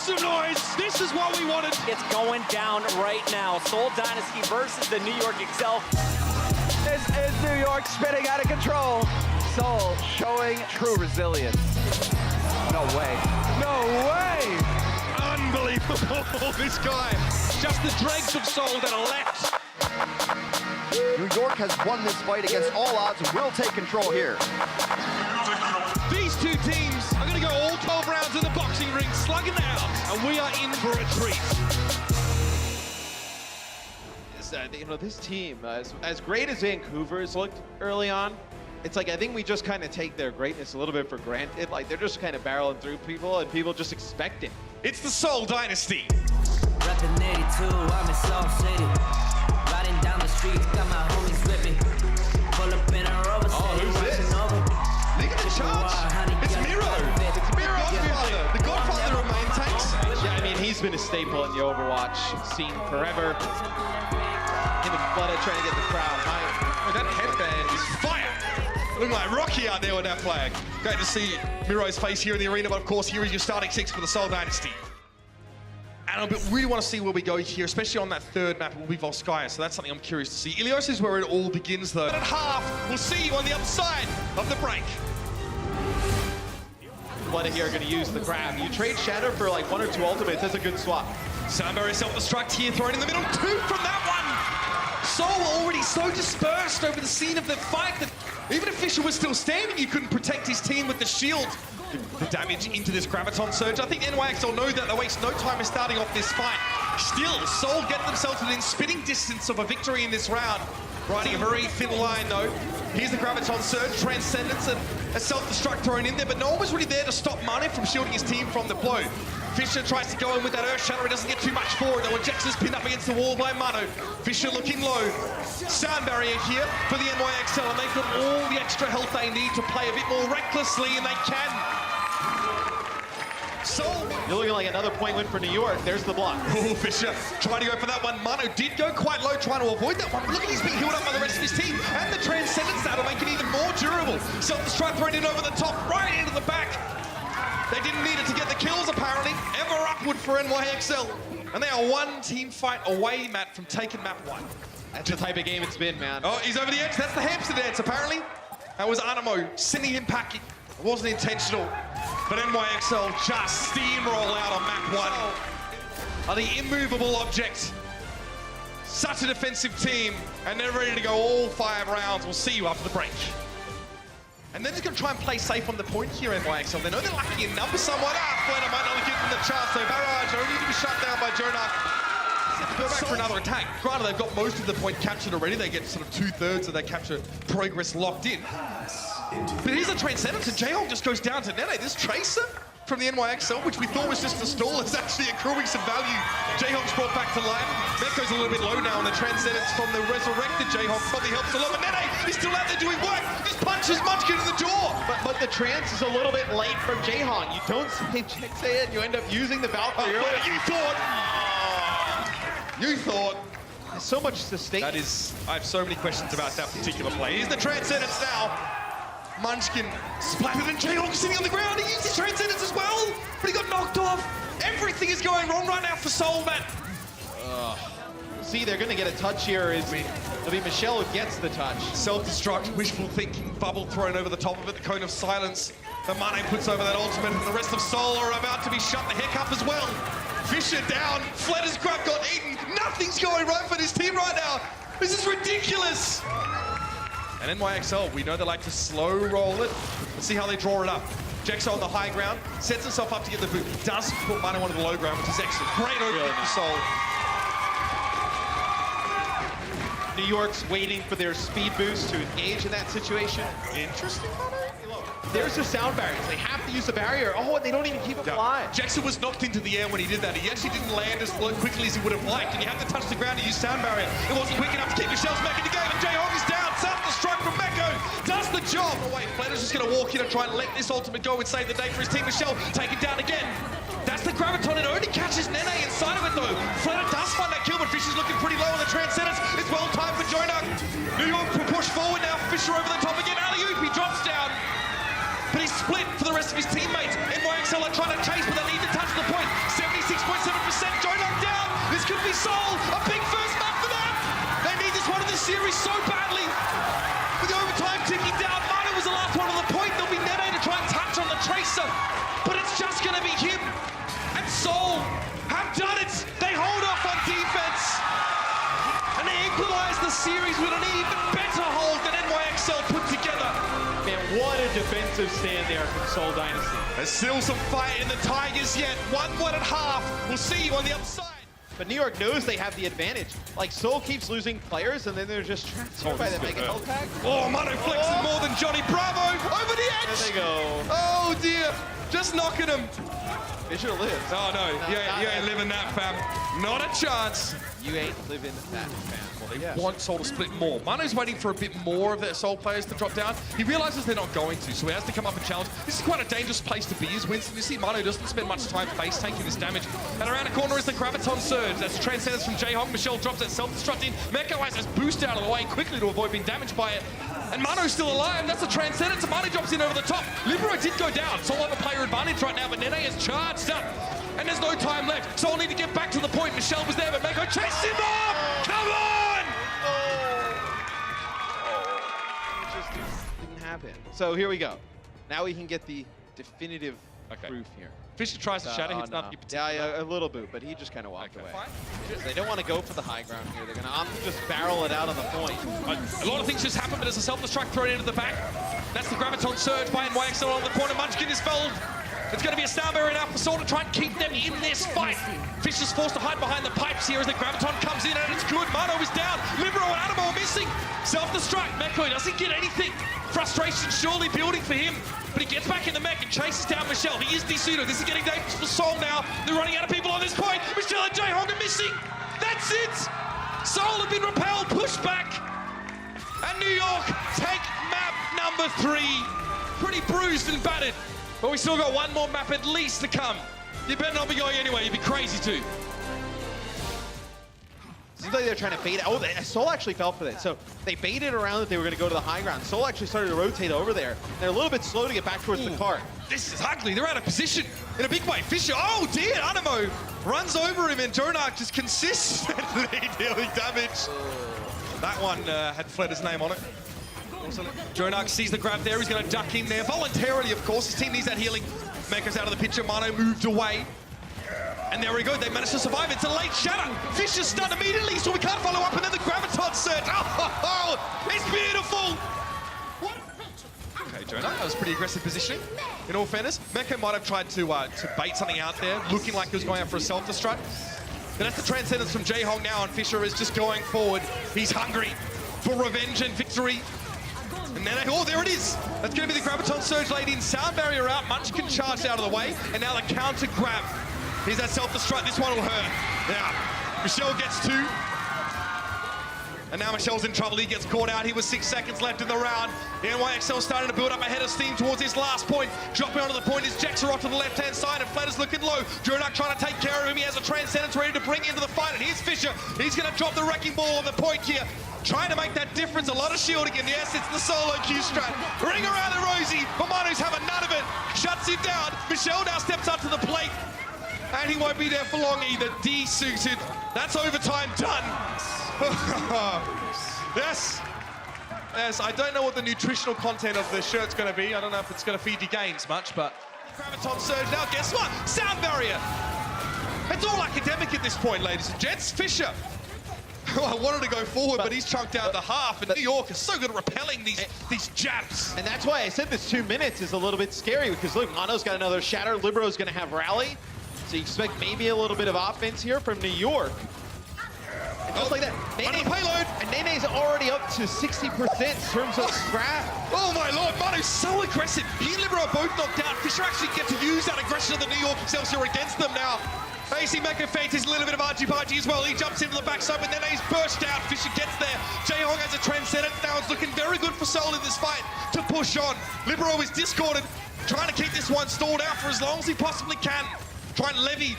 some noise. This is what we wanted. It's going down right now. Seoul Dynasty versus the New York Excelsior. This is New York spinning out of control. Seoul showing true resilience. No way. No way! Unbelievable, this guy. Just the dregs of Seoul that are left. New York has won this fight against all odds and will take control here. These two teams are going to go all 12 rounds in the boxing ring, slugging it out, and we are in for a treat. This team, as great as Vancouver's looked early on, it's like I think we just kind of take their greatness a little bit for granted. Like they're just kind of barreling through people, and people just expect it. It's the Seoul Dynasty. Reppin' 82, I'm in Seoul City. Riding down the street, got my homies with me. Pull up in a Rover, who's this? Look at the charge. It's Miro. It's Miro, the godfather of main tanks. Yeah, I mean he's been a staple in the Overwatch scene forever. Him and Flutter trying to get the crowd high. Oh, that headband is fire. Looking like Rocky out there with that flag. Great to see Miro's face here in the arena, but of course here is your starting six for the Seoul Dynasty. And I really want to see where we go here, especially on that third map, it will be Volskaya, so that's something I'm curious to see. Ilios is where it all begins, though. At half, we'll see you on the other side of the break. Flutter here are going to use the grab. You trade Shadow for like 1 or 2 ultimates, that's a good swap. Sunbury self-destruct here, thrown in the middle, 2 from that one! Seoul already so dispersed over the scene of the fight that even if Fisher was still standing, you couldn't protect his team with the shield. The damage into this Graviton Surge. I think NYXL know that. They waste no time in starting off this fight. Still, Seoul get themselves within spitting distance of a victory in this round. Riding a very thin line, though. Here's the Graviton Surge, Transcendence, and a self-destruct thrown in there, but no one was really there to stop Mane from shielding his team from the blow. Fisher tries to go in with that Earth Shatter. He doesn't get too much for it, though. Jackson's pinned up against the wall by Mano. Fisher looking low. Sound barrier here for the NYXL, and they've got all the extra health they need to play a bit more recklessly, and they can. Seoul. You're looking like another point win for New York. There's the block. Oh, Fisher trying to go for that one. Mano did go quite low, trying to avoid that one. But look at he's being healed up by the rest of his team. And the Transcendence now to make it even more durable. Self-destruct thrown in over the top, right into the back. They didn't need it to get the kills, apparently. Ever upward for NYXL. And they are one team fight away, Matt, from taking map 1. That's the type of game it's been, man. Oh, he's over the edge. That's the hamster dance, apparently. That was Animo sending him packing. It wasn't intentional. But NYXL just steamroll out on map 1. Are the immovable object. Such a defensive team. And they're ready to go all 5 rounds. We'll see you after the break. And they're just going to try and play safe on the point here, NYXL. They know they're lacking in numbers somewhat. Flutter might not give them the chance. So Barrage only to be shut down by Jonah. Go back for another attack. Granted, they've got most of the point captured already. They get sort of 2/3 of their capture progress locked in. But here's a Transcendence, and Jayhawk just goes down to Nene. This Tracer from the NYXL, which we thought was just a stall, is actually accruing some value. Jayhawk's brought back to life. That goes a little bit low now, and the Transcendence from the resurrected Jayhawk probably helps a lot. But Nene is still out there doing work. Just punches Munchkin in the jaw. But the trance is a little bit late from Jayhawk. You don't say it, you end up using the Valkyrie. You thought. You thought. There's so much sustain. That is, I have so many questions about that particular play. Here's the Transcendence now. Munchkin splattered and Jayhawk sitting on the ground. He used his Transcendence as well, but he got knocked off. Everything is going wrong right now for Seoul, Matt. See, they're going to get a touch here. It'll be Michelle who gets the touch. Self-destruct, wishful thinking, bubble thrown over the top of it, the Cone of Silence. The Mane puts over that ultimate, and the rest of Seoul are about to be shut the heck up as well. Fisher down, Fletter's crap got eaten. Nothing's going right for this team right now. This is ridiculous. And NYXL, we know they like to slow roll it. Let's see how they draw it up. Jexo on the high ground, sets himself up to get the boot. He does put Mane on the low ground, which is excellent. Great opening for Seoul. New York's waiting for their speed boost to engage in that situation. Interesting. There's the sound barriers. They have to use the barrier. Oh, and they don't even keep it alive. Jackson was knocked into the air when he did that. He actually didn't land as quickly as he would have liked, and you have to touch the ground to use sound barrier. It wasn't quick enough to keep Michelle's back in the game, and Jayhawk is down. Self-destruct from Meko does the job. Oh wait, Fletter's just going to walk in and try and let this ultimate go and save the day for his team. Michelle taken down again. That's the Graviton. It only catches Nene inside of it though. Fletter does find that kill, but Fisher's looking pretty low on the Transcendence. It's well timed for Jonah. New York will push forward now. Fisher over the top again. Alley-oop, he drops down. But he's split for the rest of his teammates. NYXL are trying to chase, but they need to touch the point. 76 series so badly. With the overtime ticking down, Manu was the last one on the point. There'll be Nene to try and touch on the Tracer, but it's just going to be him. And Seoul have done it. They hold off on defense. And they equalize the series with an even better hold than NYXL put together. Man, what a defensive stand there from Seoul Dynasty. There's still some fight in the Tigers yet. 1-1 at half. We'll see you on the other side. But New York knows they have the advantage. Like, Seoul keeps losing players, and then they're just trapped here by the mega health pack. Oh, Manu flexing more than Johnny Bravo. Over the edge. There they go. Oh, dear. Just knocking him. Fisher lives. Oh, no. You ain't living that, fam. Not a chance. You ain't living that, fam. They want Seoul to split more. Manu's waiting for a bit more of their Seoul players to drop down. He realizes they're not going to, so he has to come up and challenge. This is quite a dangerous place to be, is Winston. You see Manu doesn't spend much time face taking this damage. And around the corner is the Graviton Surge. That's Transcendence from J-Hong. Michelle drops that self-destruct in. Meko has his boost out of the way quickly to avoid being damaged by it. And Manu's still alive. That's a Transcendence. And Manu drops in over the top. Libero did go down. Seoul have a player advantage right now, but Nene has charged up. And there's no time left. Seoul need to get back to the point. Michelle was there, but Meko chased him off! Come on! It just didn't happen. So here we go. Now we can get the definitive proof here. Fisher tries to shatter, hits nothing. Yeah, a little bit, but he just kind of walked away. Fine. They don't want to go for the high ground here. They're going to just barrel it out on the point. A lot of things just happen, but there's a self-destruct thrown into the back. That's the Graviton Surge by NYXL on the corner. Munchkin is felled. It's going to be a star barrier now for Seoul to try and keep them in this fight. Fisher's forced to hide behind the pipes here as the Graviton comes in, and it's good. Mano is down. Libero and Animo are missing. Self-destruct. Meko doesn't get anything. Frustration surely building for him, but he gets back in the mech and chases down Michelle. He is Disudo. This is getting dangerous for Seoul now. They're running out of people on this point. Michelle and J-Hong are missing. That's it. Seoul have been repelled, pushed back. And New York take map number 3. Pretty bruised and battered. But we still got one more map at least to come. You better not be going anywhere. You'd be crazy too. Seems like they're trying to bait it. Oh, Seoul actually fell for that. So they baited around that they were going to go to the high ground. Seoul actually started to rotate over there. They're a little bit slow to get back towards the cart. This is ugly. They're out of position in a big way. Fisher, oh dear, Animo runs over him and Jonak just consistently dealing damage. That one had Fletter's name on it. Jonak sees the grab there. He's going to duck in there voluntarily, of course. His team needs that healing. Meko's out of the picture. Mano moved away. And there we go. They managed to survive. It's a late shatter. Fisher's stunned immediately, so we can't follow up. And then the Graviton Surge. Oh, it's beautiful. Okay, Jonak, that was pretty aggressive positioning, in all fairness. Meko might have tried to bait something out there, looking like he was going out for a self-destruct. But that's the Transcendence from J-Hong now, and Fisher is just going forward. He's hungry for revenge and victory. And then, oh, there it is. That's going to be the Graviton Surge laid in. Sound barrier out. Munchkin charged out of the way. And now the counter grab. Here's that self-destruct. This one will hurt. Now, Michelle gets 2. And now Michelle's in trouble. He gets caught out. He was 6 seconds left in the round. The NYXL starting to build up ahead of steam towards his last point. Dropping onto the point is Jaxarot to the left-hand side, and Flatter's looking low. Jonak trying to take care of him. He has a Transcendence ready to bring into the fight, and here's Fisher. He's going to drop the wrecking ball on the point here. Trying to make that difference. A lot of shielding him. Yes, it's the solo Q strat. Ring around the Rosie. But Manu's having none of it. Shuts him down. Michelle now steps up to the plate. And he won't be there for long either. De-suited. That's overtime done. Yes. Yes, I don't know what the nutritional content of the shirt's going to be. I don't know if it's going to feed your gains much, but... Graviton Surge now, guess what? Sound barrier. It's all academic at this point, ladies and gents. Fisher. I wanted to go forward, but he's chunked out the half, and New York is so good at repelling these jabs. And that's why I said this 2 minutes is a little bit scary, because look, Mano's got another shatter, Libero's going to have rally, so you expect maybe a little bit of offense here from New York. And just like that, payload. And Nene's already up to 60% in terms of scrap. Oh my lord, Mano's so aggressive. He and Libero are both knocked out. Fisher actually gets to use that aggression of the New York Excelsior against them now. AC Meko fakes a little bit of argy-bargy as well. He jumps into the backside, but then he's burst out. Fisher gets there. J-Hong has a Transcendence now. It's looking very good for Seoul in this fight to push on. Libero is discorded, trying to keep this one stalled out for as long as he possibly can. Try and levy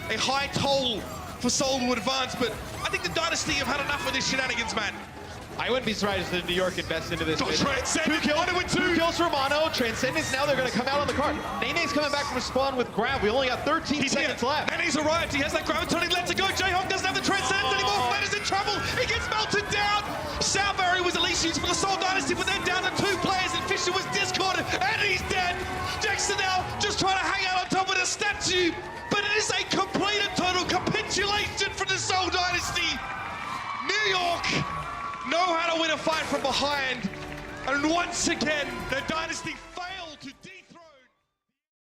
a high toll for Seoul to advance, but I think the Dynasty have had enough of this shenanigans, man. I wouldn't be surprised if New York invests into this. Transcendence, two kills for Mano. Transcendence, now they're going to come out on the cart. Nene's coming back from spawn with grab. We only got 13 seconds left. Nene's arrived. He has that Graviton. He lets it go. J-Hong doesn't have the Transcendence anymore. Flat is in trouble. He gets melted down. Soundberry was at least used for the Seoul Dynasty, but they're down to 2 players, and Fisher was discarded, and he's dead. Dexter now just trying to hang out on top of the statue, but it is a complete and total capitulation for the Seoul Dynasty. New York know how to win a fight from behind, and once again, the Dynasty